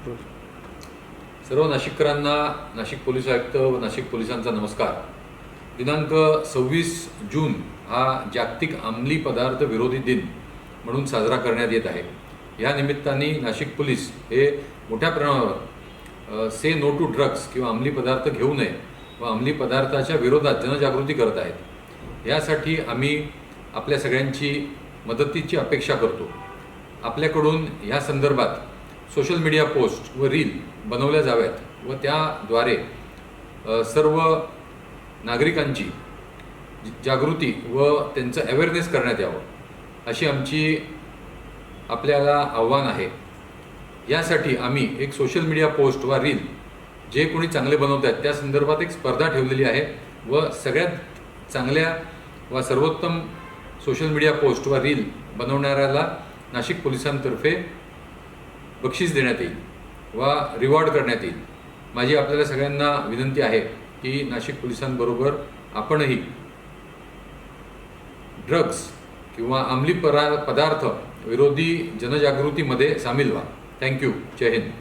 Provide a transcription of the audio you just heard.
सर्व नाशिककरांना नाशिक पोलीस आयुक्त व नाशिक पोलिसांचा नमस्कार। दिनांक 26 जून हा जागतिक अंमली पदार्थ विरोधी दिन म्हणून साजरा करण्यात येत आहे। या निमित्ताने नाशिक पोलीस हे मोठ्या प्रमाणावर से नो टू ड्रग्स किंवा अंमली पदार्थ घेऊ नये व अंमली पदार्थाच्या विरोधात जनजागृती करत आहेत। यासाठी आम्ही आपल्या सगळ्यांची मदतीची अपेक्षा करतो। आपल्याकडून या संदर्भात सोशल मीडिया पोस्ट व रील बनवल्या जाव्यात व त्याद्वारे सर्व नागरिकांची जागृती व त्यांचं अवेअरनेस करण्यात यावं अशी आमची आपल्याला आव्हान आहे। यासाठी आम्ही एक सोशल मीडिया पोस्ट व रील जे कोणी चांगले बनवत आहेत त्या संदर्भात एक स्पर्धा ठेवलेली आहे व सगळ्यात चांगल्या व सर्वोत्तम सोशल मीडिया पोस्ट व रील बनवणाऱ्याला नाशिक पोलिसांतर्फे बक्षीस देण्यात येईल व रिवॉर्ड करण्यात येईल। माझी आपल्याला सगळ्यांना विनंती आहे की नाशिक पोलिसांबरोबर आपणही ड्रग्स किंवा अंमली पदार्थ विरोधी जनजागृतीमध्ये सामील व्हा। थँक्यू। जय हिंद।